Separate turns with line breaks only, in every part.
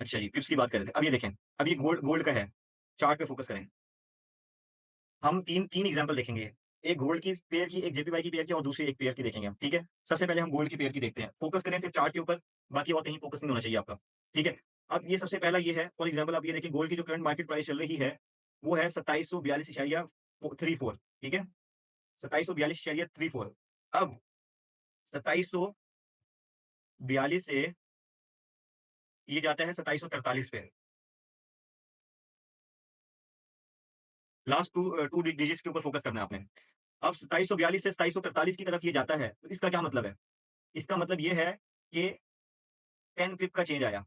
अच्छा जी, पिप्स की बात कर रहे थे। अब ये देखें, अब ये गोल्ड गोल्ड का है, चार्ट पे फ़ोकस करें। हम 3 एग्ज़ाम्पल देखेंगे। एक गोल्ड की पेयर की, एक जेपीवाई की पेयर की और दूसरी एक पेयर की देखेंगे हम, ठीक है? सबसे पहले हम गोल्ड की पेयर की देखते हैं। फ़ोकस करें सिर्फ़ चार्ट के ऊपर, बाकी और कहीं फ़ोकस नहीं होना चाहिए आपका, ठीक है? अब ये सबसे पहला ये है, फॉर एग्ज़ाम्पल आप ये देखिए गोल्ड की जो करंट मार्केट प्राइस चल रही है, वो है 2742.34 ठीक है? 2742.34 अब 2742 से ये जाता है 2743 पे। लास्ट 2 डिजिट्स के ऊपर फ़ोकस करना है आपने। अब 2742 से 2743 की तरफ ये जाता है, तो इसका क्या मतलब है? इसका मतलब ये है कि 10 पिप का चेंज आया,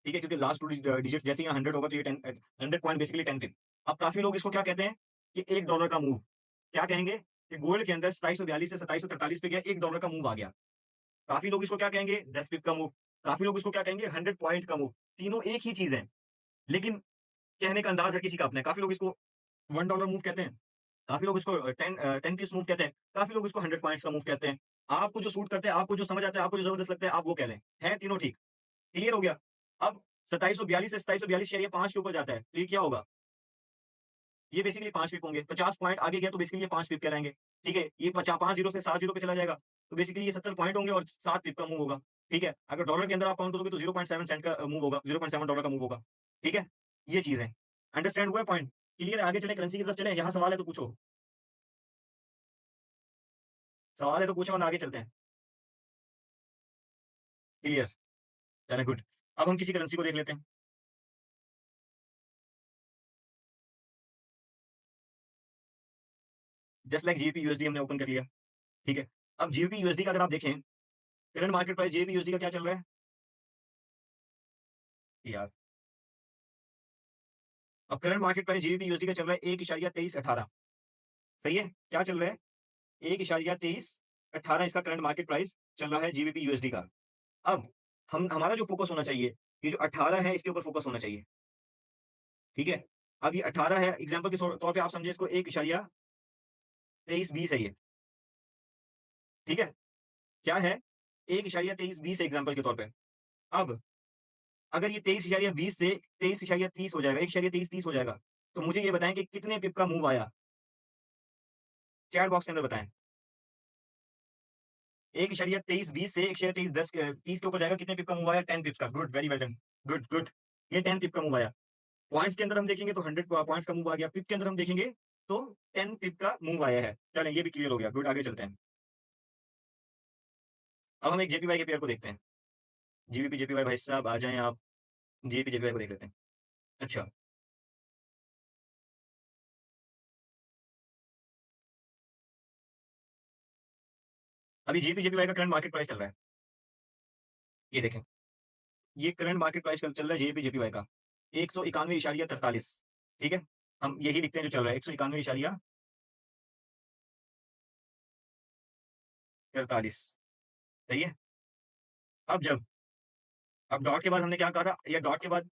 ठीक है? क्योंकि लास्ट 2 डिजिट्स जैसे ही यहाँ 100 होगा तो ये 100 पॉइंट बेसिकली 10 पिप। अब काफ़ी लोग इसको क्या कहते हैं कि $1 का मूव। क्या कहेंगे कि गोल्ड के अंदर 2742 से 2743 पे गया, $1 का मूव आ गया। काफ़ी लोग इसको क्या कहेंगे 10 पिप का मूव। काफ़ी लोग इसको क्या कहेंगे 100 पॉइंट का मूव। तीनों एक ही चीज़ है, लेकिन कहने का अंदाज़ हर किसी का अपना है। काफ़ी लोग इसको $1 मूव कहते हैं। काफ़ी लोग इसको 10 पीस मूव कहते हैं, काफ़ी लोग इसको 100 पॉइंट्स का मूव कहते हैं। आपको जो सूट करता है, आपको जो समझ आता है, आपको जो ज़बरदस्त लगता है, आप वो कह लें। है तीनों ठीक, क्लियर हो गया? अब 2742 से 2742 शेयर ये 5 के ऊपर जाता है, तो ये क्या होगा? ये बेसिकली 5 पिप होंगे। 50 पॉइंट आगे गया तो बेसिकली ये 5 पिप कहलाएँगे, ठीक है? ये 5 ज़ीरो से 7 ज़ीरो पे चला जाएगा, तो बेसिकली ये 70 पॉइंट होंगे और 7 पिप का मूव होगा, ठीक है? अगर डॉलर के अंदर आप काउंट करोगे तो 0.7 सेंट का मूव होगा, $0.7 का मूव होगा, ठीक है? ये चीज़ है। अंडरस्टैंड हुआ पॉइंट? क्लियर है? आगे चलें, करेंसी की तरफ चलें? यहाँ सवाल है तो पूछो। सवाल है तो पूछो वरना आगे चलते हैं। क्लियर, चलें गुड। अब हम किसी करेंसी को देख लेते हैं। जस्ट लाइक जीबीपी यूएसडी हमने ओपन कर लिया, ठीक है? अब जीबीपी यूएसडी का अगर आप देखें, current market price GBP USD का क्या चल रहा है? यार, अब current market price GBP USD का चल रहा है 1.2318 सही है? क्या चल रहा है? 1.2318 इसका करंट मार्केट प्राइस चल रहा है जीबीपी यूएसडी का। अब हम हमारा जो फोकस होना चाहिए, ये जो 18 है इसके ऊपर फोकस होना चाहिए, ठीक है? अब ये 18 है एग्जांपल के तौर पे आप समझिए इसको 1.2320 है ये, ठीक है? क्या है? 1.2320 एग्जांपल के तौर पे। अब अगर ये 23,20 से 23,30 हो जाएगा, 1.2330 हो जाएगा, तो मुझे ये बताएँ कि कितने पिप का मूव आया? चैट बॉक्स के अंदर बताएँ। 1.2320 से 1.2310 30 के ऊपर जाएगा, कितने पिप का मूव आया? 10 पिप्स का। Good, very well done. Good, good. ये 10 पिप का मूव आया। पॉइंट्स के अंदर हम देखेंगे तो 100 पॉइंट्स का मूव आ गया। पिप के अंदर हम देखेंगे तो 10 पिप का मूव आया है। चलें, ये भी क्लियर हो गया। गुड, आगे चलते हैं। अब हम एक जेपीवाई के पेयर को देखते हैं। जीबीपी जेपीवाई भाई साहब आ जाएँ आप। जीबीपी जेपीवाई को देख लेते हैं। अच्छा, अभी जीबीपी जेपीवाई का करंट मार्केट प्राइस चल रहा है। ये देखें। ये करंट मार्केट प्राइस कल चल रहा है जेपी जेपीवाई का 191.43 ठीक है? हम यही लिखते हैं जो चल रहा है 191.43 सही है? अब जब अब डॉट के बाद हमने क्या कहा था? ये डॉट के बाद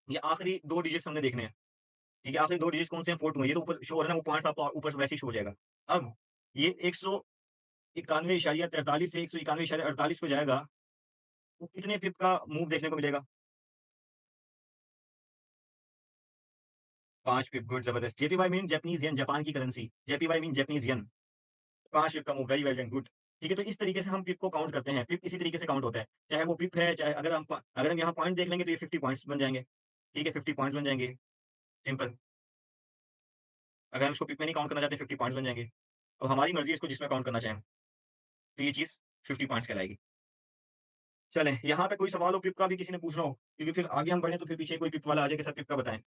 ये आखिरी 2 डिजिट्स हमने देखने हैं, ठीक है? आखिरी 2 डिजिट्स कौन से हैं? 4 2 हैं। ये तो ऊपर शो हो रहा है ना, वो पॉइंट्स आपको ऊपर वैसे ही शो हो जाएगा। अब ये 191.43 से 191.48 पे जाएगा, तो कितने पिप का मूव देखने को मिलेगा? 5 पिप, गुड, जबरदस्त। जेपीवाई मीन जापानीज़ येन, जापान की करेंसी। जेपीवाई मीन जापानीज़ येन। 5 पिप का move, very well done, good. ठीक है, तो इस तरीके से हम पिप को काउंट करते हैं। पिप इसी तरीके से काउंट होता है। चाहे वो पिप है, चाहे अगर हम यहाँ पॉइंट देख लेंगे तो ये 50 पॉइंट्स बन जाएँगे। ठीक है, 50 पॉइंट्स बन जाएँगे, सिंपल। अगर हम इसको पिप में नहीं काउंट करना चाहते, 50 पॉइंट्स बन जाएँगे। तो हमारी मर्ज़ी है इसको जिसमें काउंट करना चाहें। तो ये चीज़ 50 पॉइंट्स कहलाएगी। चलें, यहाँ तक कोई सवाल हो पिप का भी किसी ने पूछना हो? क्योंकि फिर आगे हम बढ़ें तो फिर पीछे कोई पिप वाला आ जाए कि सर पिप का बताएँ।